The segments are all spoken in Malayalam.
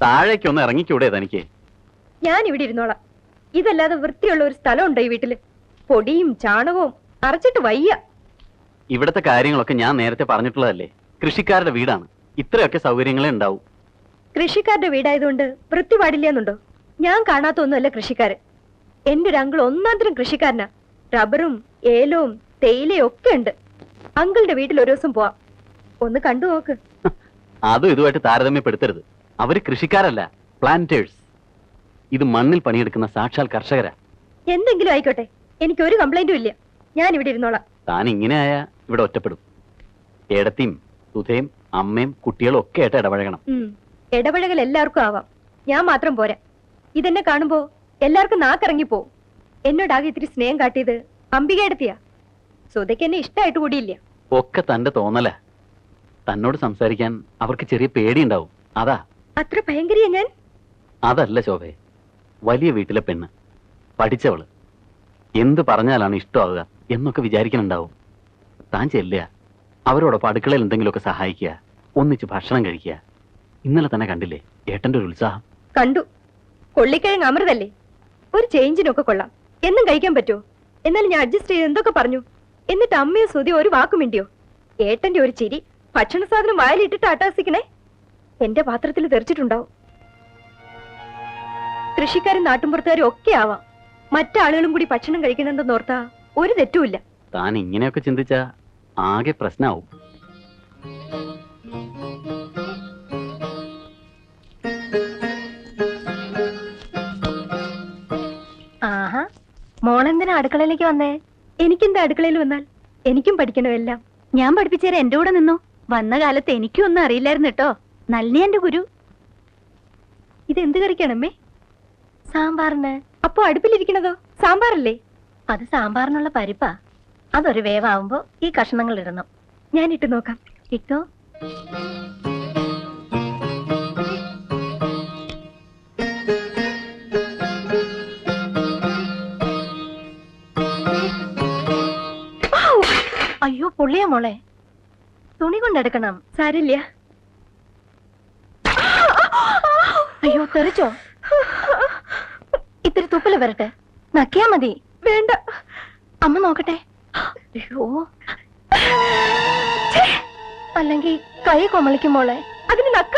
താഴേക്കൊന്ന് ഇറങ്ങിക്കൂടെ തനിക്ക്? ഞാൻ ഇവിടെ ഇരുന്നോളാം. ഇതല്ലാതെ വൃത്തിയുള്ള ഒരു സ്ഥലമുണ്ടോ ഈ വീട്ടില്? പൊടിയും ചാണകവും അറച്ചിട്ട് വയ്യ. ഇവിടത്തെ കാര്യങ്ങളൊക്കെ ഞാൻ നേരത്തെ പറഞ്ഞിട്ടുള്ളതല്ലേ. കൃഷിക്കാരുടെ വീടാണ്, ഇത്രയൊക്കെ സൗകര്യങ്ങളെ ഉണ്ടാവും. കൃഷിക്കാരുടെ വീടായതുകൊണ്ട് വൃത്തി പാടില്ലെന്നുണ്ടോ? ഞാൻ കാണാത്ത ഒന്നുമല്ല കൃഷിക്കാരൻ. എന്റെ ഒരു അങ്കിൾ ഒന്നാന്തരം കൃഷിക്കാരനാ. റബ്ബറും ഏലവും തേയിലയും ഒക്കെ ഉണ്ട്. അങ്കിളുടെ വീട്ടിൽ ഒരു ദിവസം പോവാം, ഒന്ന് കണ്ടു നോക്ക്. അതും ഇതുമായിട്ട് താരതമ്യപ്പെടുത്തരുത്. അവര് കൃഷിക്കാരല്ല, പ്ലാന്റേഴ്സ്. ഇത് മണ്ണിൽ പണിയെടുക്കുന്ന സാക്ഷാൽ കർഷകരാ. എന്തെങ്കിലും ആയിക്കോട്ടെ, എനിക്കൊരു കംപ്ലൈന്റും ഇല്ല. ഞാൻ ഇവിടെ ഇരുന്നോളാം. താൻ ഇങ്ങനെ ആയാ ഇവിടെ ഒറ്റപ്പെടും. ഏടത്തിയും സുധയും അമ്മയും കുട്ടികളും ഒക്കെ ആയിട്ട് ഇടപഴകണം. ഇടപഴകൽ എല്ലാവർക്കും ആവാം, ഞാൻ മാത്രം പോരാ. ഇതെന്നെ കാണുമ്പോ എല്ലാവർക്കും നാക്കിറങ്ങിപ്പോവും. എന്നോടാകെ ഇത്തിരി സ്നേഹം കാട്ടിയത് അംബികയെടുത്തിയാ. സുധയ്ക്ക് എന്നെ ഇഷ്ടമായിട്ട് കൂടിയില്ല. ഒക്കെ തന്റെ തോന്നല. തന്നോട് സംസാരിക്കാൻ അവർക്ക് ചെറിയ പേടിയുണ്ടാവും, അതാ. അത്ര ഭയങ്കരിയാ ഞാൻ? അതല്ല ശോഭേ, വലിയ വീട്ടിലെ പെണ്ണ്, പഠിച്ചവള്, എന്ത് പറഞ്ഞാലാണ് ഇഷ്ടമാവുക എന്നൊക്കെ വിചാരിക്കുന്നുണ്ടാവും. താൻ ചെല്ലുക, അവരോടൊപ്പം അടുക്കളയിൽ എന്തെങ്കിലുമൊക്കെ സഹായിക്കുക, ഒന്നിച്ച് ഭക്ഷണം കഴിക്കുക. ഇന്നലെ തന്നെ കണ്ടില്ലേ ഏട്ടന്റെ ഒരു ഉത്സാഹം? കണ്ടു. കൊള്ളിക്കിഴങ്ങ് അമൃതല്ലേ, ഒരു ചേഞ്ചിനൊക്കെ കൊള്ളാം. എന്നും കഴിക്കാൻ പറ്റുമോ? എന്നാലും ഞാൻ അഡ്ജസ്റ്റ് ചെയ്ത് എന്തൊക്കെ പറഞ്ഞു. എന്നിട്ട് അമ്മയോ സുതി ഒരു വാക്കുമിണ്ടിയോ? ഏട്ടന്റെ ഒരു ചിരി, ഭക്ഷണ സാധനം വായിലിട്ടിട്ട് അട്ടാസിക്കണേ, എന്റെ പാത്രത്തിൽ തെറിച്ചിട്ടുണ്ടാവും. കൃഷിക്കാരും നാട്ടുമ്പുറത്തുകാരും ഒക്കെ ആവാം. മറ്റാളുകളും കൂടി ഭക്ഷണം കഴിക്കണമെന്നോർത്താ ഒരു തെറ്റുമില്ല. താൻ ഇങ്ങനെയൊക്കെ ചിന്തിച്ചാ ആകെ പ്രശ്നമാവും. ആഹാ, മോളെന്തിനാ അടുക്കളയിലേക്ക് വന്നേ? എനിക്കെന്താ അടുക്കളയിൽ വന്നാൽ? എനിക്കും പഠിക്കണമെല്ലാം. ഞാൻ പഠിപ്പിച്ചേരാ, എന്റെ കൂടെ നിന്നോ. വന്ന കാലത്ത് എനിക്കും ഒന്നും അറിയില്ലായിരുന്നു കേട്ടോ. നല്ല എന്റെ ഗുരു. ഇതെന്ത് കറിക്കാണമ്മേ? സാമ്പാറിന്. അപ്പൊ അടുപ്പിലിരിക്കണതോ സാമ്പാറല്ലേ? അത് സാമ്പാറിനുള്ള പരിപ്പാ. അതൊരു വേവാവുമ്പോ ഈ കഷ്ണങ്ങൾ ഇടണം. ഞാൻ ഇട്ട് നോക്കാം. ഇട്ടോ. അയ്യോ പൊള്ളിയാ മോളെ, തുണി കൊണ്ടെടുക്കണം. സാരില്ല. അയ്യോ തെറിച്ചോ? ഇത്തിരി തുപ്പല് വരട്ടെ, നക്കിയാ മതി. വേണ്ട, അമ്മ നോക്കട്ടെ. അയ്യോ, അല്ലെങ്കിൽ കൈ കൊമളിക്കും മോളെ. അതിന് നക്ക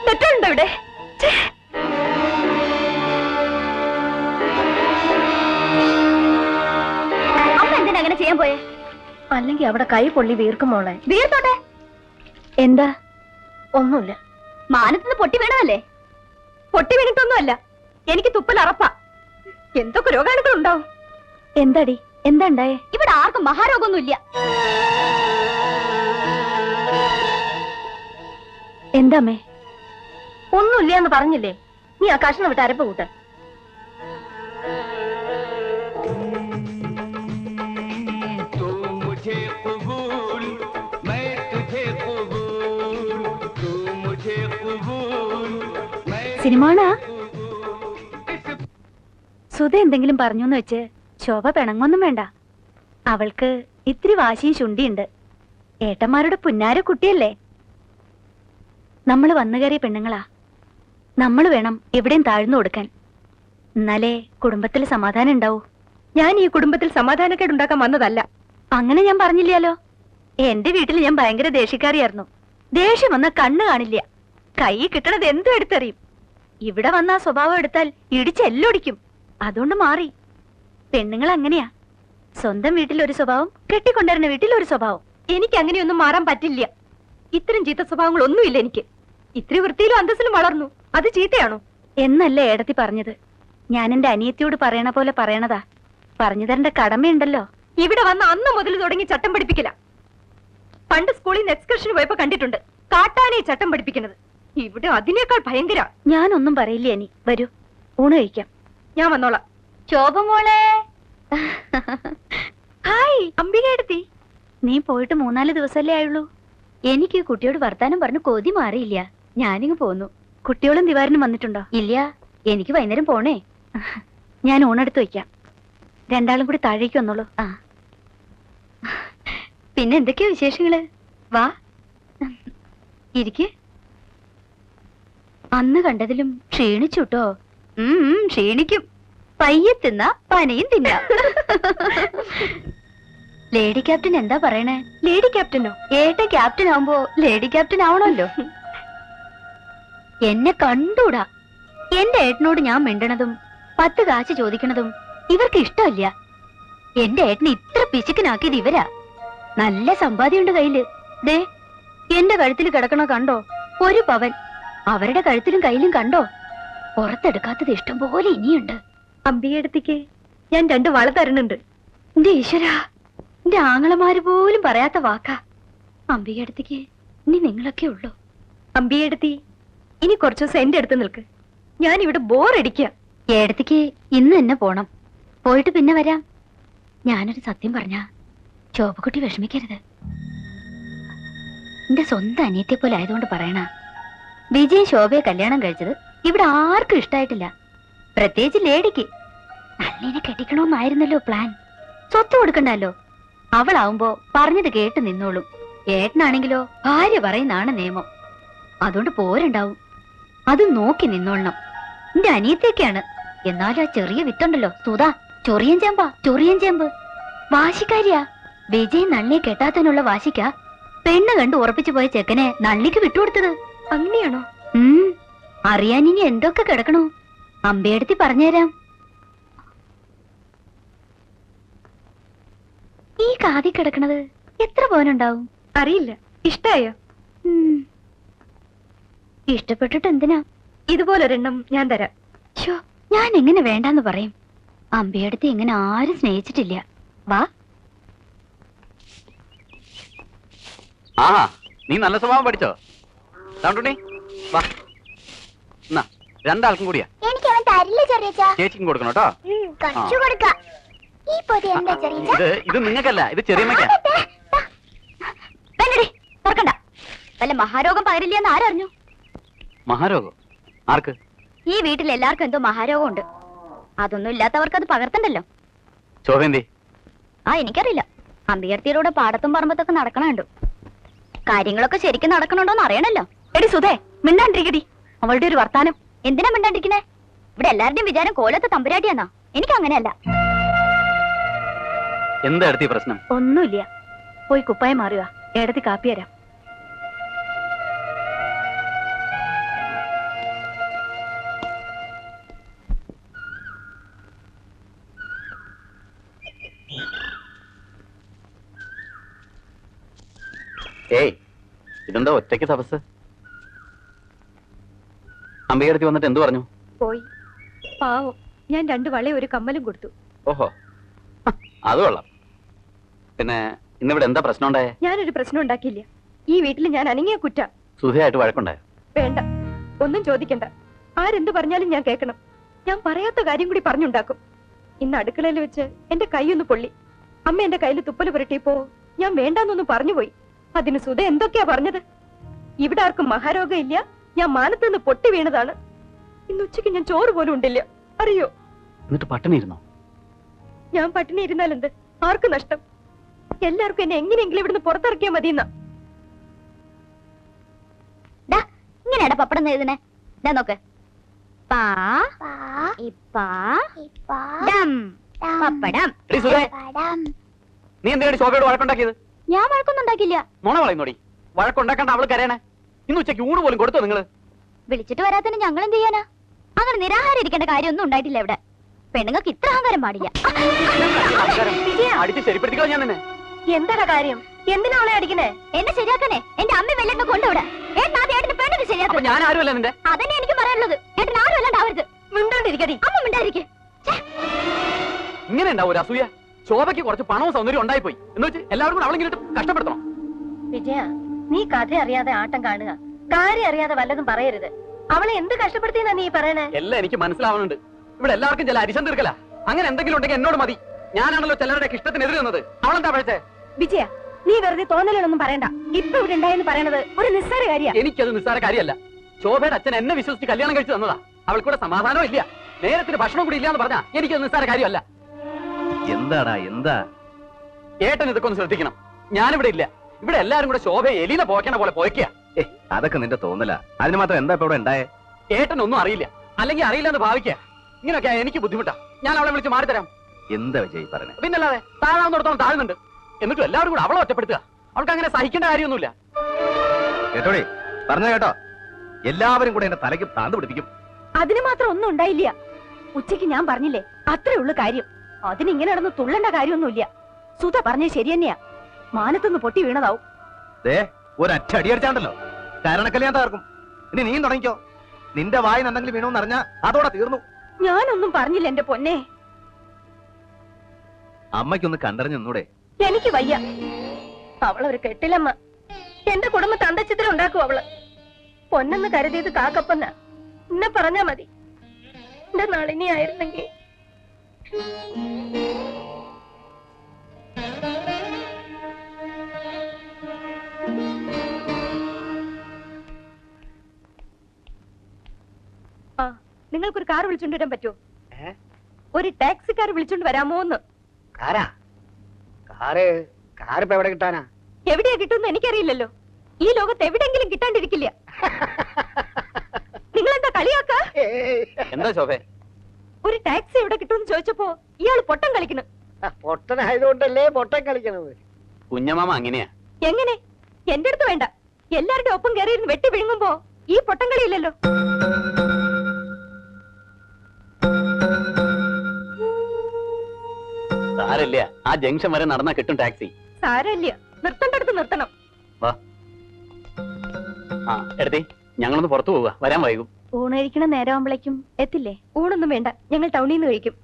തെറ്റുണ്ടോ ഇവിടെ? അമ്മ എന്തിനാ അങ്ങനെ ചെയ്യാൻ പോയേ? അല്ലെങ്കിൽ അവിടെ കൈ പൊള്ളി വീർക്കും മോളെ. വീർത്തോട്ടെ. എന്താ? ഒന്നുമില്ല. മാനത്തിന് പൊട്ടി വീണതല്ലേ? പൊട്ടി വീണിട്ടൊന്നുമല്ല, എനിക്ക് തുപ്പൽ അറപ്പാ. എന്തൊക്കെ രോഗാണുക്കൾ ഉണ്ടാവും. എന്താടി, എന്താ ഉണ്ടായേ? ഇവിടെ ആർക്കും മഹാരോഗമൊന്നുമില്ല. എന്താമ്മേ? ഒന്നുമില്ല എന്ന് പറഞ്ഞില്ലേ? നീ ആ കഷ്ണം വിട്ട് അരപ്പ് കൂട്ട. സിനിമാണാ? സുധ എന്തെങ്കിലും പറഞ്ഞൂന്ന് വെച്ച് ശോഭ പിണങ്ങൊന്നും വേണ്ട. അവൾക്ക് ഇത്തിരി വാശിയും ശുണ്ടിയുണ്ട്. ഏട്ടന്മാരുടെ പുന്നാര കുട്ടിയല്ലേ. നമ്മള് വന്നു കയറിയ പെണ്ണുങ്ങളാ. നമ്മൾ വേണം എവിടെയും താഴ്ന്നു കൊടുക്കാൻ. എന്നാലേ കുടുംബത്തിൽ സമാധാനം ഉണ്ടാവൂ. ഞാൻ ഈ കുടുംബത്തിൽ സമാധാനക്കേട് ഉണ്ടാക്കാൻ വന്നതല്ല. അങ്ങനെ ഞാൻ പറഞ്ഞില്ലല്ലോ. എന്റെ വീട്ടിൽ ഞാൻ ഭയങ്കര ദേഷ്യക്കാരിയായിരുന്നു. ദേഷ്യം വന്ന കണ്ണ് കാണില്ല, കൈ കിട്ടണത് എന്തും എടുത്തെറിയും. ഇവിടെ വന്ന ആ സ്വഭാവം എടുത്താൽ ഇടിച്ചെല്ലൊടിക്കും. അതുകൊണ്ട് മാറി. പെണ്ണുങ്ങൾ അങ്ങനെയാ, സ്വന്തം വീട്ടിൽ ഒരു സ്വഭാവം, കെട്ടിക്കൊണ്ടുവരുന്ന വീട്ടിൽ ഒരു സ്വഭാവം. എനിക്ക് അങ്ങനെയൊന്നും മാറാൻ പറ്റില്ല. ഇത്തരം ചീത്ത സ്വഭാവങ്ങളൊന്നുമില്ല എനിക്ക്. ഇത്തിരി വൃത്തിയിലും അന്തസ്സിലും വളർന്നു, അത് ചീത്തയാണോ? എന്നല്ലേ ഏടത്തി പറഞ്ഞത്. ഞാൻ എന്റെ അനിയത്തിയോട് പറയണ പോലെ പറയണതാ. പറഞ്ഞു തരേണ്ട കടമയുണ്ടല്ലോ. ഇവിടെ വന്ന അന്ന് മുതൽ തുടങ്ങി ചട്ടം പഠിപ്പിക്കല. പണ്ട് സ്കൂളിൽ നിന്ന് എക്സ്കർഷന് പോയപ്പോ കണ്ടിട്ടുണ്ട് കാട്ടാനെ ചട്ടം പഠിപ്പിക്കുന്നത്. ഇവിടെ അതിനേക്കാൾ ഭയങ്കര. ഞാനൊന്നും പറയില്ല അനി. വരൂ, ഊണ് കഴിക്കാം. ഞാൻ വന്നോളാം. ശോഭ മോളെ. ഹായ് അംബിക എടുത്തി. നീ പോയിട്ട് 3-4 ദിവസമല്ലേ ആയുള്ളൂ. എനിക്ക് കുട്ടിയോട് വർത്താനം പറഞ്ഞു കൊതി മാറിയില്ല. ഞാനിങ്ങ് പോന്നു. കുട്ടികളും ദിവാരനും വന്നിട്ടുണ്ടോ? ഇല്ല, എനിക്ക് വൈകുന്നേരം പോണേ. ഞാൻ ഊണെടുത്ത് വയ്ക്കാം. രണ്ടാളും കൂടി താഴേക്ക് വന്നോളൂ. പിന്നെ എന്തൊക്കെയാ വിശേഷങ്ങള്? വാ. ഇരിക്ക്. അന്ന് കണ്ടതിലും ക്ഷീണിച്ചുട്ടോ. ക്ഷീണിക്കും. പയ്യെ തിന്ന പനയും തിന്ന. ലേഡി ക്യാപ്റ്റൻ എന്താ പറയണേ? ലേഡി ക്യാപ്റ്റനോ? ഏട്ടൻ ക്യാപ്റ്റൻ ആവുമ്പോ ലേഡി ക്യാപ്റ്റൻ ആവണമല്ലോ. എന്നെ കണ്ടൂടാ. എന്റെ ഏട്ടനോട് ഞാൻ മിണ്ടണതും 10 കാശ് ചോദിക്കണതും ഇവർക്ക് ഇഷ്ടമല്ല. എന്റെ ഏട്ടനെ ഇത്ര പിശുക്കനാക്കിയത് ഇവരാ. നല്ല സമ്പാദ്യമുണ്ട് കയ്യില്. ദേ എന്റെ കഴുത്തിൽ കിടക്കണ കണ്ടോ? 1 പവൻ. അവരുടെ കഴുത്തിലും കയ്യിലും കണ്ടോ? പുറത്തെടുക്കാത്തത് ഇഷ്ടം പോലെ ഇനിയുണ്ട്. അമ്പികടുത്തേക്ക് ഞാൻ 2 വള തരുന്നുണ്ട്. എന്റെ ഈശ്വരാ, എന്റെ ആങ്ങളമാര് പോലും പറയാത്ത വാക്കാ. അമ്പികടുത്തേക്ക് ഇനി നിങ്ങളൊക്കെ ഉള്ളൂ. അമ്പികടുത്തി ഇനി കുറച്ചു ദിവസം എന്റെ അടുത്ത് നിൽക്ക്. ഞാൻ ഇവിടെ ബോറടിക്കുക. ഏടത്തേക്ക് ഇന്ന് തന്നെ പോണം. പോയിട്ട് പിന്നെ വരാം. ഞാനൊരു സത്യം പറഞ്ഞ ശോഭക്കുട്ടി വിഷമിക്കരുത്. എന്റെ സ്വന്തം അനിയത്തെ പോലെ ആയതുകൊണ്ട് പറയണ. വിജയൻ ശോഭയെ കല്യാണം കഴിച്ചത് ഇവിടെ ആർക്കും ഇഷ്ടായിട്ടില്ല. പ്രത്യേകിച്ച് ലേഡിക്ക്. നല്ലിനെ കെട്ടിക്കണമെന്നായിരുന്നല്ലോ പ്ലാൻ. സ്വത്ത് കൊടുക്കണ്ടല്ലോ. അവളാവുമ്പോ പറഞ്ഞത് കേട്ട് നിന്നോളും. ഏട്ടനാണെങ്കിലോ ഭാര്യ പറയുന്നതാണ് നിയമം. അതുകൊണ്ട് പോരുണ്ടാവും. അത് നോക്കി നിന്നോളണം. എന്റെ അനിയത്തേക്കാണ്. എന്നാലും ആ ചെറിയ വിത്തുണ്ടല്ലോ സുധാ, ചൊറിയൻ ചേമ്പ് വാശിക്കാരിയാ. വിജയൻ നള്ളിയെ കെട്ടാത്തതിനുള്ള വാശിക്കാ പെണ്ണ് കണ്ട് ഉറപ്പിച്ചു പോയ ചെക്കനെ നള്ളിക്ക് വിട്ടുകൊടുത്തത്. അങ്ങനെയാണോ? അറിയാൻ ഇനി എന്തൊക്കെ കിടക്കണോ? അമ്പയെടുത്തി പറഞ്ഞുതരാം. ഈ കാതി കിടക്കണത് എത്ര പവനുണ്ടാവും? അറിയില്ല. ഇഷ്ടായോ? ഇഷ്ടപ്പെട്ടിട്ട് എന്തിനാ? ഇതുപോലൊരെണ്ണം ഞാൻ തരാം. ഞാൻ എങ്ങനെ വേണ്ടാന്ന് പറയും? അമ്പയെടുത്ത് ഇങ്ങനെ ആരും സ്നേഹിച്ചിട്ടില്ല. വാ. ആഹാ, നീ നല്ല സ്വഭാവം പഠിച്ചോ? സാണ്ടുണ്ണി വാ. എന്നാ 2 ആൾക്കും കൂടിയാ. എനിക്ക് അവൻ തരില്ല ചെറിയച്ചാ. ചേച്ചിക്കും കൊടുക്കണം കേട്ടോ. കുറച്ചു കൊടുക്കാം. ഈ പൊതി എന്താ ചെറിയച്ചാ? ഇത് നിങ്ങൾക്കല്ല, ഇത് ചെറിയമ്മയ്ക്കാ. തുറക്കണ്ട. വല്ല മഹാരോഗം പകരില്ലെന്ന് ആരറിഞ്ഞു? മഹാരോഗം? ആർക്ക്? ഈ വീട്ടിൽ എല്ലാവർക്കും എന്തോ മഹാരോഗം ഉണ്ട്. അതൊന്നും ഇല്ലാത്തവർക്ക് അത് പകർത്തണ്ടല്ലോ. ശോഭേന്തി? എനിക്കറിയില്ല. അമ്പിയർത്തിയിലൂടെ പാടത്തും പറമ്പത്തൊക്കെ നടക്കണുണ്ട്. കാര്യങ്ങളൊക്കെ ശരിക്കും നടക്കണുണ്ടോന്ന് അറിയണല്ലോ. എടി സുധേ, മിണ്ടാണ്ടിരിക്കടി. അവളുടെ ഒരു വർത്താനം. എന്തിനാ മിണ്ടാണ്ടിരിക്കണേ? ഇവിടെ എല്ലാവരുടെയും വിചാരം കോലത്തെ തമ്പുരാട്ടിയാന്നാ. എനിക്ക് അങ്ങനെയല്ല. എന്താ എടുത്തി പ്രശ്നം? ഒന്നുമില്ല. പോയി കുപ്പായം മാറുക. ഏടത്തി കാപ്പി തരാം. ഏയ്, ഇതെന്താ ഒറ്റയ്ക്ക് തപസ്? അമ്പയടുത്ത് വന്നിട്ട് എന്തു പറഞ്ഞു? പോയി. പാവം. ഞാൻ 2 വളയും 1 കമ്മലും കൊടുത്തു. ഓഹോ, അത് കൊള്ളാം. പിന്നെ ഇന്നിവിടെ എന്താ പ്രശ്നം ഉണ്ടായേ? ഞാനൊരു പ്രശ്നം ഉണ്ടാക്കിയില്ല. ഈ വീട്ടിൽ ഞാൻ അനങ്ങിയ കുറ്റ. സുധയായിട്ട് വഴക്കുണ്ടായോ? വേണ്ട, ഒന്നും ചോദിക്കണ്ട. ആരെന്ത് പറഞ്ഞാലും ഞാൻ കേൾക്കണം. ഞാൻ പറയാത്ത കാര്യം കൂടി പറഞ്ഞുണ്ടാക്കും. ഇന്ന് അടുക്കളയിൽ വെച്ച് എന്റെ കൈയൊന്ന് പൊള്ളി. അമ്മ എന്റെ കയ്യിൽ തുപ്പല് പുരട്ടിയപ്പോ ഞാൻ വേണ്ടാന്നൊന്ന് പറഞ്ഞുപോയി. അതിന് സുധ എന്തൊക്കെയാ പറഞ്ഞത്? ഇവിടെ ആർക്കും മഹാരോഗം ഇല്ല, ഞാൻ മാനത്ത് നിന്ന് പൊട്ടി വീണതാണ്. ഇന്ന് ഉച്ചയ്ക്ക് ഞാൻ ചോറ് പോലും ഉണ്ടില്ല, അറിയോ? എന്നിട്ട് പട്ടിണി ഇരുന്നോ? ഞാൻ പട്ടിണി ഇരുന്നാലെന്ത്? ആർക്ക് നഷ്ടം? എല്ലാവർക്കും എന്നെ എങ്ങനെയെങ്കിലും ഇവിടുന്ന് പുറത്തിറക്കിയാ മതിയെന്നാ. ഇങ്ങനെയാടാ പപ്പടം എഴുതണേ. നോക്ക്. പാ പാ ഇപ്പാ ഇപ്പാ ഡം പപ്പടം. എടീ സുധേ, പടം. നീ എന്തിനാണ് ശോഭയോട് വഴക്കുണ്ടാക്കിയത്? ഞാൻ വഴക്കൊന്നും ഉണ്ടാക്കില്ല. നുണ പറയുന്നോടി. വഴക്കുണ്ടാക്കണ്ട അവള് കരയണേ. ഇന്ന് ഉച്ചയ്ക്ക് ഊണ് പോലും കൊടുത്തോ നിങ്ങള്? വിളിച്ചിട്ട് വരാത്തതിന് ഞങ്ങൾ എന്ത് ചെയ്യാനാ? അങ്ങനെ നിരാഹാരം ഇരിക്കേണ്ട കാര്യമൊന്നും ഉണ്ടായിട്ടില്ല ഇവിടെ. പെണ്ണുങ്ങൾക്ക് ഇത്ര അഹങ്കാരം പാടില്ല. അടിച്ച് ശരിപ്പെടുത്തിക്കോ ഞാൻ തന്നെ. എന്താടാ കാര്യം? എന്തിനാ അവളെ അടിക്കണേ? എന്നെ ശരിയാക്കണേ. എന്റെ അമ്മ വെല്ലെന്ന് കൊണ്ടുവിടെ. ഏട്ടന് പെണ്ണിന് ശരിയാക്കും. ഞാൻ ആരുമല്ല നിന്റെ. അതന്നെ എനിക്ക് പറയാനുള്ളത്. ഏട്ടൻ ആരും അല്ലാണ്ടാവരുത്. മിണ്ടാണ്ടിരിക്കടി. അമ്മ മിണ്ടാതിരിക്കെ. ഇങ്ങനെ ഉണ്ടാവും ഒരു അസൂയ. ശോഭയ്ക്ക് കുറച്ച് പണവും സൗന്ദര്യം ഉണ്ടായിപ്പോയി എന്ന് വെച്ച് എല്ലാവരും കൂടെ അവളെങ്കിലും കഷ്ടപ്പെടുത്തണം. വിജയ, നീ കഥ അറിയാതെ ആട്ടം കാണുക. കാര്യം അറിയാതെ വല്ലതും പറയരുത്. അവളെ എന്ത് കഷ്ടപ്പെടുത്തിയെന്നാ നീ പറയണേ? എല്ലാം എനിക്ക് മനസ്സിലാവുന്നുണ്ട്. ഇവിടെ എല്ലാവർക്കും ചില അരിശം തീർക്കല. അങ്ങനെ എന്തെങ്കിലും ഉണ്ടെങ്കിൽ എന്നോട് മതി. ഞാനാണല്ലോ ചിലരുടെ ഇഷ്ടത്തിനെതിരെ നിന്നത്. അവളെന്താ പഴച്ചേ? വിജയ, നീ വെറുതെ തോന്നലൊന്നും പറയണ്ട. ഇപ്പൊ ഇവിടെ ഉണ്ടായെന്ന് പറയണത് ഒരു നിസ്സാര കാര്യ. എനിക്കത് നിസ്സാര കാര്യമല്ല. ശോഭയുടെ അച്ഛൻ എന്നെ വിശ്വസിച്ച് കല്യാണം കഴിച്ചു തന്നതാ. അവൾക്കൂടെ സമാധാനവും ഇല്ല, നേരത്തിന് ഭക്ഷണം കൂടി ഇല്ലാന്ന് പറഞ്ഞാ എനിക്കത് നിസ്സാര കാര്യമല്ല. എന്താടാ എന്താ? ഏട്ടൻ ഇതൊക്കെ ഒന്ന് ശ്രദ്ധിക്കണം. ഞാനിവിടെ ഇല്ല. ഇവിടെ എല്ലാരും കൂടെ ശോഭയെ എലിനെ പോക്കണ പോലെ പോയ്ക്കുക. അതൊക്കെ നിന്റെ തോന്നല. അതിന് മാത്രം എന്താ ഇപ്പൊ ഇവിടെ ഉണ്ടായേ? ഏട്ടനൊന്നും അറിയില്ല, അല്ലെങ്കിൽ അറിയില്ല എന്ന് ഭാവിക്കുക. ഇങ്ങനെയൊക്കെ എനിക്ക് ബുദ്ധിമുട്ടാ. ഞാൻ അവളെ വിളിച്ച് മാറിത്തരാം. എന്താ വിജയ് പറഞ്ഞേ? പിന്നല്ലാതെ താഴാവുന്നിടത്തോളം താഴുന്നുണ്ട്. എന്നിട്ടും എല്ലാവരും കൂടെ അവളെ ഒറ്റപ്പെടുത്തുക. അവൾക്ക് അങ്ങനെ സഹിക്കേണ്ട കാര്യമൊന്നുമില്ല. കേട്ടോടി, പറഞ്ഞ കേട്ടോ? എല്ലാവരും കൂടെ എന്റെ തലയ്ക്ക് താന്ത് പിടിപ്പിക്കും. അതിന് മാത്രം ഒന്നും ഉണ്ടായില്ല. ഉച്ചയ്ക്ക് ഞാൻ പറഞ്ഞില്ലേ, അത്രേ ഉള്ളു കാര്യം. അതിനിങ്ങനെ നടന്ന് തുള്ളേണ്ട കാര്യമൊന്നുമില്ല. സുധ പറഞ്ഞത് ശരി തന്നെയാ. മാനത്തുനിന്ന് പൊട്ടി വീണതാവും. ദേ, ഒരൊറ്റ അടി അടിച്ചാണ്ടല്ലോ കരണക്കല് ഞാൻ തകർക്കും. ഇനി നീ തുടങ്ങിക്കോ. നിന്റെ വായിന് എന്തെങ്കിലും വീണോന്ന് അറിഞ്ഞാ അതോടെ തീർന്നു. ഞാനൊന്നും പറഞ്ഞില്ല എന്റെ പൊന്നെ. അമ്മയ്ക്കൊന്ന് കണ്ടറിഞ്ഞു നിന്നൂടെ? എനിക്ക് വയ്യ. അവളൊരു കെട്ടിലമ്മ. എന്റെ കുടുംബത്തെ അന്തച്ചിത്രം ഉണ്ടാക്കും അവള്. പൊന്നെന്ന് കരുതിയത് കാക്കപ്പൊന്ന. എന്നെ പറഞ്ഞാ മതി. എന്റെ നളിനി ആയിരുന്നെങ്കിൽ. ആ, നിങ്ങൾക്കൊരു കാർ വിളിച്ചോണ്ട് വരാൻ പറ്റുമോ? ഒരു ടാക്സിക്കാർ വിളിച്ചോണ്ട് വരാമോന്ന്? കാറാ? കാറിപ്പോ എവിടെ കിട്ടാനാ? എവിടെയാ കിട്ടുമെന്ന് എനിക്കറിയില്ലല്ലോ. ഈ ലോകത്ത് എവിടെയെങ്കിലും കിട്ടാണ്ടിരിക്കില്ല. നിങ്ങളെന്താ കളിയാക്ക? എന്താ ശോഭേ? ഒരു ടാക്സി എവിടെ കിട്ടുമെന്ന് ചോദിച്ചപ്പോ ഇയാള് പൊട്ടം കളിക്കുന്നു. പൊട്ടനായതുകൊണ്ടല്ലേ പൊട്ടൻ കളിക്കണത്. കുഞ്ഞമാമ അങ്ങനെയാ. എങ്ങനെ? എന്റെ അടുത്ത് വേണ്ട. എല്ലാവരുടെ ഒപ്പം കയറിയിരുന്ന് വെട്ടി വിഴുങ്ങുമ്പോ ഈ പൊട്ടം കളിയില്ലല്ലോ. സാരല്ല, ആ ജംഗ്ഷൻ വരെ നടന്നാ കിട്ടും ടാക്സി. സാരല്ല, നിർത്തണ്ടടുത്ത് നിർത്തണം. വാ. ആ എടുത്തേ, ഞങ്ങളൊന്ന് പുറത്തു പോവുക. വരാൻ വൈകും. ഊണഴിക്കണ നേരമാകുമ്പോഴേക്കും എത്തില്ലേ? ഊണൊന്നും വേണ്ട, ഞങ്ങൾ ടൗണിൽ നിന്ന് കഴിക്കും.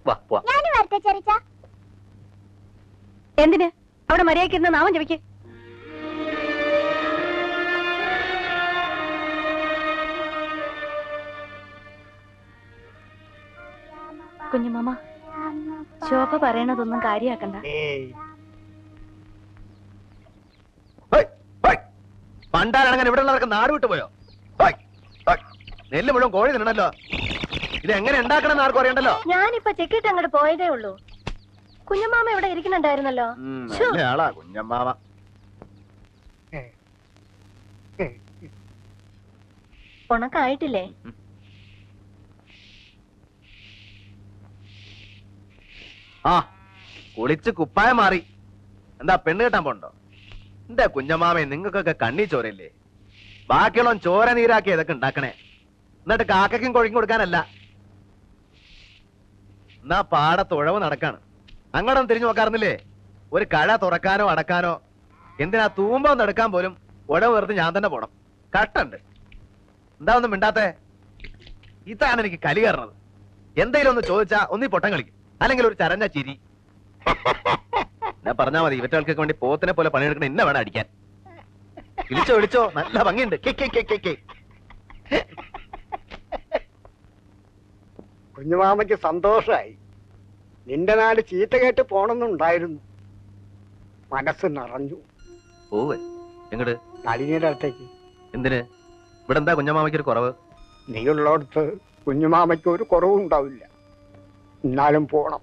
വാ പോവാ. ഞാൻ വരട്ടെ ചെറിച്ച. എന്തിന്? അവിടെ മര്യാദയ്ക്ക് ഇരുന്ന് നാമം ജപിക്ക്. കുഞ്ഞുമാമ, ശോഭ പറയണതൊന്നും കാര്യാക്കണ്ട. പണ്ടാരങ്ങനെ ഇവിടെ ഉള്ളവർക്ക് നാട് വിട്ടു പോയോ? ഹോയ്, ഹോയ്. നെല്ല് മുഴുവൻ കോഴി തിന്നണല്ലോ. ഇത് എങ്ങനെ ഉണ്ടാക്കണം എന്ന് ആർക്കും അറിയണ്ടല്ലോ. ഞാനിപ്പോ ചെക്കിട്ട് അങ്ങോട്ട് പോയതേ ഉള്ളൂ. കുഞ്ഞമ്മാമ ഇവിടെ ഇരിക്കുന്നുണ്ടായിരുന്നല്ലോ. നല്ല ആളാ കുഞ്ഞമ്മാമ. ഉണക്കായിട്ടില്ലേ? ആ, കുളിച്ച് കുപ്പായം മാറി. എന്താ പെണ്ണ് കെട്ടാൻ പോണ്ടോ? എന്താ കുഞ്ഞമ്മാമേ, നിങ്ങൾക്കൊക്കെ കണ്ണി ചോരയില്ലേ? ബാക്കിയുള്ള ചോര നീരാക്കി ഇതൊക്കെ ഉണ്ടാക്കണേ. എന്നിട്ട് കാക്കയ്ക്കും കൊഴിക്കും കൊടുക്കാനല്ല. എന്നാ പാടത്ത് ഉഴവ് നടക്കാണ്. അങ്ങോട്ടൊന്നും തിരിഞ്ഞു നോക്കാറുന്നില്ലേ? ഒരു കഴ തുറക്കാനോ അടക്കാനോ, എന്തിനാ തൂമ്പ ഒന്ന് എടുക്കാൻ പോലും ഉഴവ് വെറുതെ ഞാൻ തന്നെ പോണം. കട്ടുണ്ട്. എന്താ ഒന്നും മിണ്ടാത്തേ? ഇതാണ് എനിക്ക് കലി കയറണത്. എന്തെങ്കിലും ഒന്ന് ചോദിച്ചാ ഒന്നീ പൊട്ടം കളിക്കും, അല്ലെങ്കിൽ ഒരു ചരഞ്ഞ ചിരി. ഞാൻ പറഞ്ഞാ മതി, ഇവറ്റകൾക്കൊക്കെ വേണ്ടി പോത്തിനെ പോലെ പണിയെടുക്കണ ഇന്ന വേണം അടിക്കാൻ. വിളിച്ചോ വിളിച്ചോ, നല്ല ഭംഗിയുണ്ട്. കുഞ്ഞുമാമയ്ക്ക് സന്തോഷായി. നിന്റെ നാട് ചീത്ത കേട്ട് പോണമെന്നുണ്ടായിരുന്നു. മനസ്സ് നിറഞ്ഞു. പോവേ എങ്ങട്? നളിനിയുടെ അടുത്തേക്ക്. എന്തിന്? ഇവിടെ എന്താ കുഞ്ഞമാമയ്ക്ക് ഒരു കുറവ്? നീയുള്ളടത്ത് കുഞ്ഞുമാമയ്ക്ക് ഒരു കുറവും ഉണ്ടാവില്ല. എന്നാലും പോണം,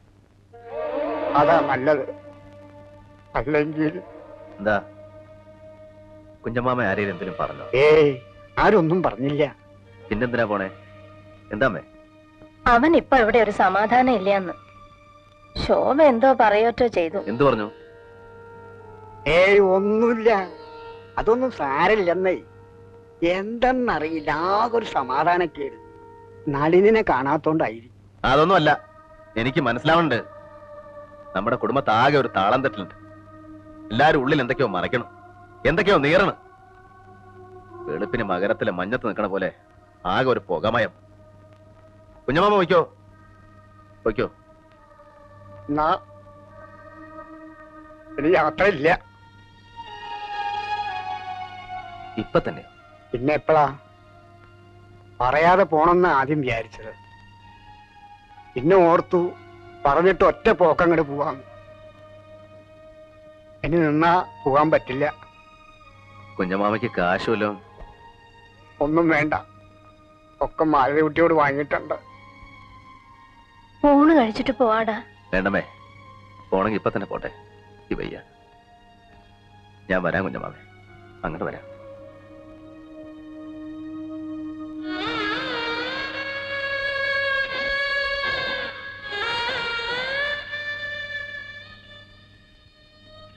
അതാ നല്ലത്. അല്ലെങ്കിൽ എന്താ കുഞ്ഞമാമ ആരെയും എന്തിനും പറഞ്ഞോ? ആരൊന്നും പറഞ്ഞില്ല. പിന്നെന്തിനാ പോണേ? എന്താമേ? അവൻ ഇപ്പൊ ഇവിടെ ഒരു സമാധാനം ഇല്ലന്ന്. ശോഭ എന്തോ പറയോറ്റോ ചെയ്തു. എന്തു പറഞ്ഞു? ഒന്നുമില്ല. അതൊന്നും സാരമില്ലെന്നേ. എന്തെന്നറിയില്ല, ആകെ ഒരു സമാധാനക്കേട്. നളിനെ കാണാത്തോണ്ടായിരിക്കും. അതൊന്നും അല്ല, എനിക്ക് മനസ്സിലാവുന്നുണ്ട്. നമ്മുടെ കുടുംബത്താകെ ഒരു താളം തെറ്റുണ്ട്. എല്ലാരും ഉള്ളിൽ എന്തൊക്കെയോ മറയ്ക്കണം, എന്തൊക്കെയോ നീറണം. വെളുപ്പിന് മകരത്തിലെ മഞ്ഞത്ത് നിൽക്കണ പോലെ ആകെ ഒരു പുകമയം. കുഞ്ഞമാമ വയ്ക്കോ വയ്ക്കോ. ഇനി യാത്രയില്ല. ഇപ്പൊ തന്നെ? പിന്നെ എപ്പോഴാ? പറയാതെ പോണെന്ന് ആദ്യം വിചാരിച്ചത്. പിന്നെ ഓർത്തു പറഞ്ഞിട്ട് ഒറ്റ പോക്കങ്ങോട്ട് പോവാം. ഇനി നിന്നാ പോകാൻ പറ്റില്ല. കുഞ്ഞമാമയ്ക്ക് കാശുമല്ലോ? ഒന്നും വേണ്ട, ഒക്കെ മാലകുട്ടിയോട് വാങ്ങിയിട്ടുണ്ട്. ഊണ് കഴിച്ചിട്ട് പോവാടാ. വേണ്ടമേ, പോണെങ്കിൽ ഇപ്പൊ തന്നെ പോട്ടെ. ഈ വയ്യ. ഞാൻ വരാം കുഞ്ഞമാമേ, അങ്ങോട്ട് വരാം.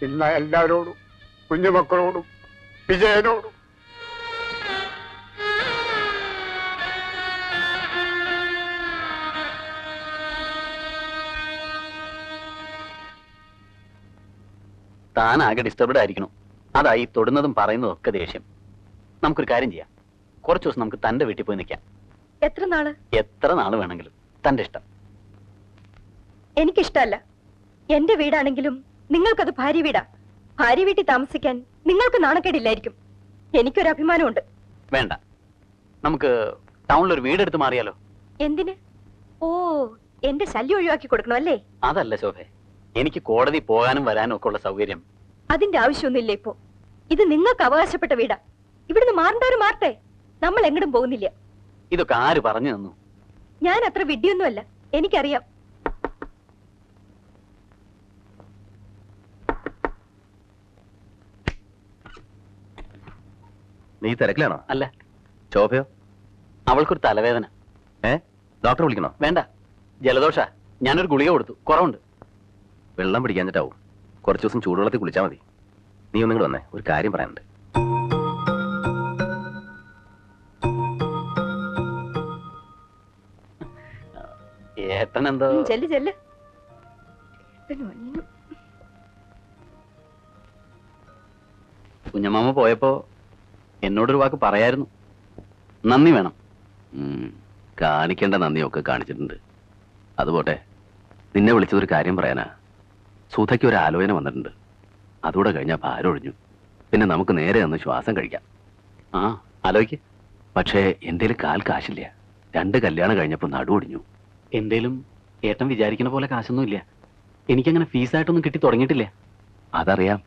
ഇന്ന എല്ലാവരോടും കുഞ്ഞുമക്കളോടും വിജയനോടും താൻ ആകെ ഡിസ്റ്റർബ്ഡ് ആയിരിക്കണം. അതായി തൊടുന്നതും പറയുന്നതും ഒക്കെ ദേഷ്യം. നമുക്കൊരു കാര്യം ചെയ്യാം. കുറച്ചു ദിവസം നമുക്ക് തന്റെ വീട്ടിൽ പോയി നിൽക്കാം. എത്ര നാള്? എത്ര നാള് വേണമെങ്കിലും. തന്റെ ഇഷ്ടം. എനിക്കിഷ്ടല്ല. എന്റെ വീടാണെങ്കിലും നിങ്ങൾക്കത് ഭാര്യ വീടാ. ഭാര്യ വീട്ടിൽ താമസിക്കാൻ നിങ്ങൾക്ക് നാണക്കേടില്ലായിരിക്കും. എനിക്കൊരു അഭിമാനമുണ്ട്. വേണ്ട, നമുക്ക് ടൗണിൽ ഒരു വീടെടുത്ത് മാറിയാലോ? എന്തിന്? ഓ, എന്റെ ശല്യം ഒഴിവാക്കി കൊടുക്കണം അല്ലേ? അതല്ല ശോഭെ, എനിക്ക് കോടതി പോകാനും വരാനും ഒക്കെ ഉള്ള സൗകര്യം. അതിന്റെ ആവശ്യമൊന്നുമില്ല ഇപ്പോ. ഇത് നിങ്ങൾക്ക് അവകാശപ്പെട്ട വീടാ. ഇവിടുന്ന് മാറേണ്ടവര് മാറട്ടെ. നമ്മൾ എങ്ങടും പോകുന്നില്ല. ഇതൊക്കെ ആര് പറഞ്ഞു തന്നു? ഞാൻ അത്ര വിഡ്ഢിയൊന്നുമല്ല, എനിക്കറിയാം. നീ തിരക്കിലാണോ? അല്ല, ശോഭയോ? അവൾക്കൊരു തലവേദന. ഡോക്ടറെ വിളിക്കണോ? വേണ്ട, ജലദോഷ. ഞാനൊരു ഗുളിക കൊടുത്തു, കുറവുണ്ട്. വെള്ളം പിടിക്കാഞ്ഞിട്ടാവും. കുറച്ചു ദിവസം ചൂടുവെള്ളത്തിൽ കുളിച്ചാൽ മതി. നീ ഒന്നും കൂടെ വന്നേ, ഒരു കാര്യം പറയാനുണ്ട്. ഏട്ടൻ എന്തോ ചെല്ല് ചെല്ല്. കുഞ്ഞമ്മാമ പോയപ്പോ എന്നോടൊരു വാക്ക് പറയായിരുന്നു. നന്ദി വേണം. കാണിക്കേണ്ട നന്ദിയൊക്കെ കാണിച്ചിട്ടുണ്ട്. അതുപോട്ടെ, നിന്നെ വിളിച്ചതൊരു കാര്യം പറയാനാ. സുധയ്ക്ക് ഒരു ആലോചന വന്നിട്ടുണ്ട്. അതുകൂടെ കഴിഞ്ഞാൽ ഭാരം ഒഴിഞ്ഞു. പിന്നെ നമുക്ക് നേരെ ഒന്ന് ശ്വാസം കഴിക്കാം. ആ, ആലോചിക്ക്. പക്ഷേ എന്തേലും കാൽ കാശില്ല. 2 കല്യാണം കഴിഞ്ഞപ്പോൾ നടുവൊടിഞ്ഞു. എന്തേലും ഏട്ടൻ വിചാരിക്കുന്ന പോലെ കാശൊന്നും ഇല്ല. എനിക്കങ്ങനെ ഫീസായിട്ടൊന്നും കിട്ടി തുടങ്ങിയിട്ടില്ല. അതറിയാം.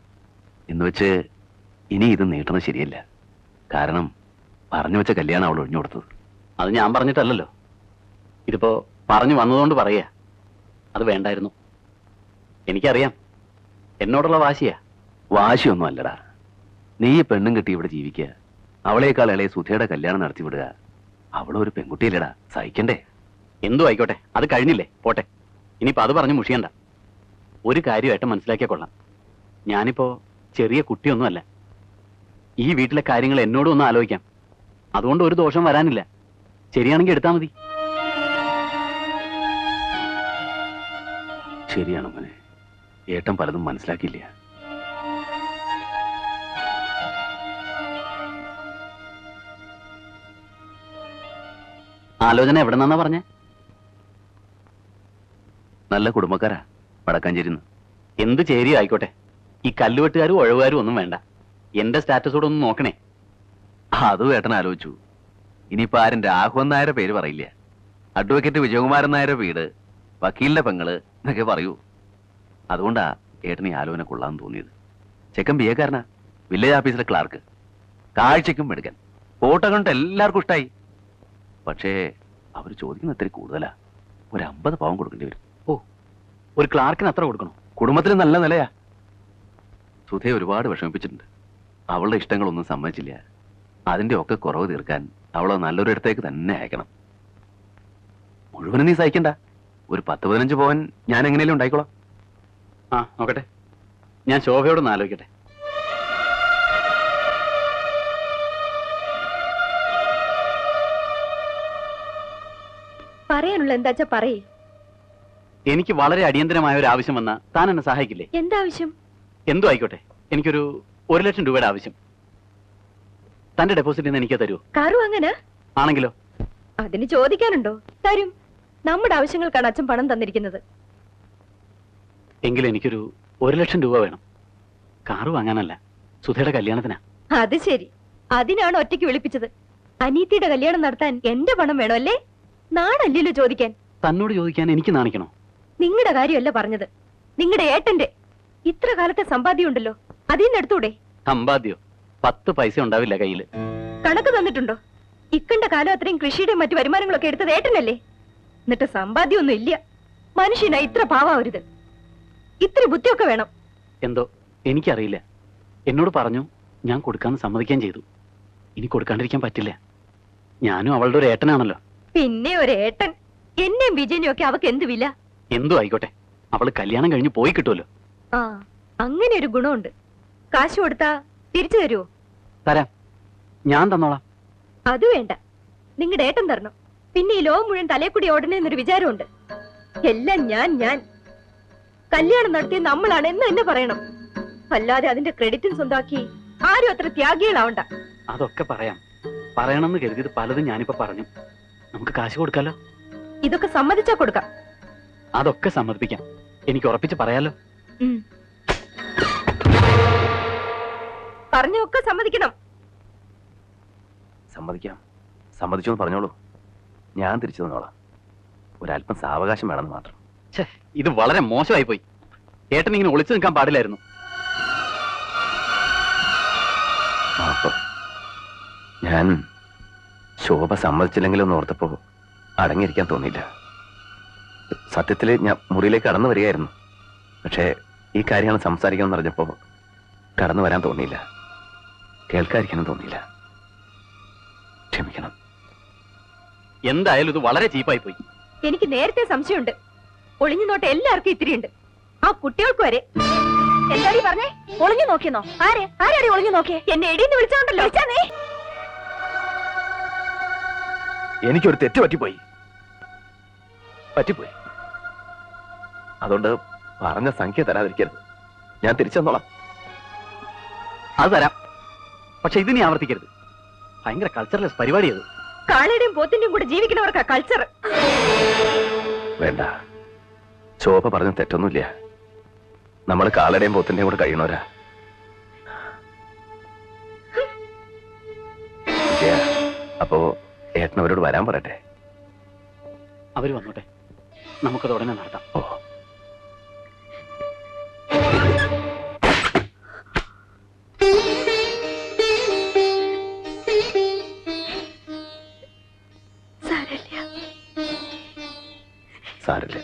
എന്ന് വെച്ച് ഇനി ഇത് നീട്ടുന്നത് ശരിയല്ല. കാരണം പറഞ്ഞു വെച്ച കല്യാണം അവൾ ഒഴിഞ്ഞു കൊടുത്തത്. അത് ഞാൻ പറഞ്ഞിട്ടല്ലല്ലോ. ഇതിപ്പോ പറഞ്ഞു വന്നതുകൊണ്ട് പറയാ. അത് വേണ്ടായിരുന്നു. എനിക്കറിയാം, എന്നോടുള്ള വാശിയാ. വാശിയൊന്നും അല്ലടാ. നീ പെണ്ണും കിട്ടി ഇവിടെ ജീവിക്കുക. അവളേക്കാൾ ഇളയ സുധയുടെ കല്യാണം നടത്തി വിടുക. അവളൊരു പെൺകുട്ടിയല്ലടാ, സഹിക്കണ്ടേ? എന്തു ആയിക്കോട്ടെ, അത് കഴിഞ്ഞില്ലേ, പോട്ടെ. ഇനിയിപ്പോ അത് പറഞ്ഞ് മുഷിയണ്ട. ഒരു കാര്യമായിട്ട് മനസ്സിലാക്കിയാൽ കൊള്ളാം. ഞാനിപ്പോ ചെറിയ കുട്ടിയൊന്നുമല്ല. ഈ വീട്ടിലെ കാര്യങ്ങൾ എന്നോടും ഒന്ന് ആലോചിക്കാം. അതുകൊണ്ട് ഒരു ദോഷം വരാനില്ല. ശരിയാണെങ്കിൽ എടുത്താൽ മതി. ശരിയാണ് മോനെ. ഏട്ടൻ പലതും മനസ്സിലാക്കിയില്ല. ആലോചന എവിടെ നിന്നാ പറഞ്ഞേ? നല്ല കുടുംബക്കാരാ, വടക്കാഞ്ചേരിന്ന്. എന്ത് ചേരി ആയിക്കോട്ടെ. ഈ കല്ലുവെട്ടുകാരും ഒഴവുകാരും ഒന്നും വേണ്ട. എന്റെ സ്റ്റാറ്റസോടെ ഒന്ന് നോക്കണേ. അതും ഏട്ടൻ ആലോചിച്ചു. ഇനിയിപ്പോ ആരും രാഘവൻ നായരുടെ പേര് പറയില്ല. അഡ്വക്കേറ്റ് വിജയകുമാരൻ നായരുടെ വീട്, വക്കീലിന്റെ പെങ്ങള് എന്നൊക്കെ പറയൂ. അതുകൊണ്ടാ ഏട്ടന് ഈ ആലോചന കൊള്ളാന്ന് തോന്നിയത്. ചെക്കൻ BA കാരനാ, വില്ലേജ് ഓഫീസിലെ ക്ലാർക്ക്. കാഴ്ചയ്ക്കും എടുക്കാൻ ഫോട്ടോ കണ്ടിട്ട് എല്ലാവർക്കും ഇഷ്ടായി. പക്ഷേ അവർ ചോദിക്കുന്ന ഇത്തിരി കൂടുതലാ. ഒരു 50 പവൻ കൊടുക്കേണ്ടി വരും. ഓ, ഒരു ക്ലാർക്കിന് അത്ര കൊടുക്കണോ? കുടുംബത്തിന് നല്ല നിലയാ. സുധയെ ഒരുപാട് വിഷമിപ്പിച്ചിട്ടുണ്ട്. അവളുടെ ഇഷ്ടങ്ങളൊന്നും സമ്മതിച്ചില്ല. അതിന്റെ ഒക്കെ കുറവ് തീർക്കാൻ അവളെ നല്ലൊരു ഇടത്തേക്ക് തന്നെ അയക്കണം. മുഴുവനും നീ സഹിക്കണ്ട. ഒരു 10-15 പവൻ ഞാൻ എങ്ങനെയും ഉണ്ടായിക്കോളാം. ആ, നോക്കട്ടെ. ഞാൻ ശോഭയോടൊന്ന് ആലോചിക്കട്ടെ. പറയാനുള്ള എന്താച്ചാ പറയേ. എനിക്ക് വളരെ അടിയന്തരമായ ഒരു ആവശ്യം വന്നാ താൻ എന്നെ സഹായിക്കില്ലേ? എന്താവശ്യം? എന്തോ ആയിക്കോട്ടെ. എനിക്കൊരു 1 ലക്ഷം രൂപയുടെ ആവശ്യം. തന്റെ ഡെപ്പോസിറ്റ് നിന്ന് എനിക്ക് തരൂ. കാറു അങ്ങനെ ആണെങ്കിലോ? അതിന് ചോദിക്കാനുണ്ടോ? തരും. നമ്മുടെ ആവശ്യങ്ങൾക്കാണ് അച്ഛൻ പണം തന്നിരിക്കുന്നത്. എങ്കിലും എനിക്കൊരു 1 ലക്ഷം രൂപ വേണം. കാറ് വാങ്ങാനല്ല, സുധയുടെ കല്യാണത്തിനാ. അത് ശരി. അതിനാണ് ഒറ്റയ്ക്ക് വിളിപ്പിച്ചത്. അനീത്തിയുടെ കല്യാണം നടത്താൻ എന്റെ പണം വേണോ അല്ലേ? നാണല്ലല്ലോ ചോദിക്കാൻ. തന്നോട് ചോദിക്കാൻ എനിക്ക് നാണിക്കണോ? നിങ്ങളുടെ കാര്യമല്ല പറഞ്ഞത്, നിങ്ങളുടെ ഏട്ടന്റെ. ഇത്ര കാലത്തെ സമ്പാദ്യം ഉണ്ടല്ലോ, അതിൽ നിന്ന് എടുത്തൂടെ? സമ്പാദ്യോ? 10 പൈസ ഉണ്ടാവില്ല കയ്യില്. കണക്ക് തന്നിട്ടുണ്ടോ? ഇക്കണ്ട കാലം അത്രയും കൃഷിയുടെ മറ്റു വരുമാനങ്ങളൊക്കെ എടുത്തത് ഏട്ടനല്ലേ? എന്നിട്ട് സമ്പാദ്യമൊന്നും ഇല്ല. മനുഷ്യനാ ഇത്ര പാവാവരുത്. ഇത്ര ബുദ്ധിയൊക്കെ വേണം. എന്തോ എനിക്കറിയില്ല. എന്നോട് പറഞ്ഞു, ഞാൻ കൊടുക്കാന്ന് സമ്മതിക്കാൻ ചെയ്തു. ഇനി കൊടുക്കാണ്ടിരിക്കാൻ പറ്റില്ല. ഞാനും അവളുടെ ഒരു ഏട്ടനാണല്ലോ. പിന്നെ ഒരു ഏട്ടൻ. എന്നെയും വിജയനെയും ഒക്കെ അവക്ക് എന്ത് വില? എന്തോ ആയിക്കോട്ടെ, അവള് കല്യാണം കഴിഞ്ഞ് പോയി കിട്ടുമല്ലോ. ആ, അങ്ങനെ ഒരു ഗുണമുണ്ട്. കാശ് കൊടുത്താ തിരിച്ചു തരുമോ? തരാം, ഞാൻ തന്നോളാം. അത് വേണ്ട, നിങ്ങളുടെ ഏട്ടൻ തരണം. പിന്നെ ഈ ലോകം മുഴുവൻ തലേക്കൂടി ഓടണേ എന്നൊരു വിചാരമുണ്ട്. എല്ലാം ഞാൻ കല്യാണം നടത്തിയ നമ്മളാണ് എന്ന് തന്നെ പറയണം. അല്ലാതെ അതിന്റെ ക്രെഡിറ്റും സ്വന്താക്കി ആരും അത്ര ത്യാഗികളാവണ്ട. അതൊക്കെ പറയാം. പറയണമെന്ന് കരുതിയത് പലതും ഞാനിപ്പോ പറഞ്ഞു. നമുക്ക് കാശ് കൊടുക്കാലോ? ഇതൊക്കെ സമ്മതിച്ചാ കൊടുക്കാം. അതൊക്കെ സമ്മതിപ്പിക്കാം. എനിക്ക് ഉറപ്പിച്ച് പറയാലോ? പറഞ്ഞൊക്കെ സമ്മതിക്കണം. സമ്മതിക്കാം. സമ്മതിച്ചു എന്ന് പറഞ്ഞോളൂ. ഞാൻ തിരിച്ചു തന്നോളാം. ഒരല്പം സാവകാശം വേണമെന്ന് മാത്രം. ഛേ, ഇത് വളരെ മോശമായി പോയി. ഏട്ടൻ ഇങ്ങനെ ഒളിച്ചു നിൽക്കാൻ പാടില്ലായിരുന്നു. മാപ്പ്. ഞാൻ ശോഭ സമ്മതിച്ചില്ലെങ്കിലും ഓർത്തപ്പോ അടങ്ങിയിരിക്കാൻ തോന്നിയില്ല. സത്യത്തില് ഞാൻ മുറിയിലേക്ക് കടന്നു വരികയായിരുന്നു. പക്ഷേ ഈ കാര്യങ്ങൾ സംസാരിക്കണം അറിഞ്ഞപ്പോ കടന്നു വരാൻ തോന്നിയില്ല, കേൾക്കാതിരിക്കാനും തോന്നിയില്ല. ക്ഷമിക്കണം. എന്തായാലും ഇത് വളരെ ചീപ്പായി പോയി. എനിക്ക് നേരത്തെ സംശയമുണ്ട്. ഒളിഞ്ഞു നോട്ട് എല്ലാവർക്കും ഇത്തിരിയുണ്ട്, ആ കുട്ടികൾക്ക് വരെ. എന്താടി പറഞ്ഞേ? ഒളിഞ്ഞു നോക്കിയെന്നോ? ആരാടി ഒളിഞ്ഞു നോക്കിയേ? എന്നെ എടീന്ന് വിളിച്ചോണ്ടല്ലോ. നീ എനിക്കൊരു തെറ്റ് പറ്റിപ്പോയി. അതുകൊണ്ട് പറഞ്ഞ സംഖ്യ തരാതിരിക്കരുത്. ഞാൻ തിരിച്ചു തന്നോളാം. അത് തരാം, പക്ഷെ ഇത് നീ ആവർത്തിക്കരുത്. ഭയങ്കര കൾച്ചറലെസ് പരിപാടി അത്. കാളയുടെയും പോത്തിന്റെയും കൂടെ ജീവിക്കുന്നവർക്കാ കൾച്ചർ. വേണ്ട, ശോഭ പറഞ്ഞ തെറ്റൊന്നുമില്ല. നമ്മൾ കാളയുടെയും പോത്തിന്റെയും കൂടെ കഴിയണവരാ. വിജയ, അപ്പോ ഏട്ടനവരോട് വരാൻ പറയട്ടെ. അവര് വന്നോട്ടെ, നമുക്കത് ഉടനെ നടത്താം. ഓ, സാരില്ല.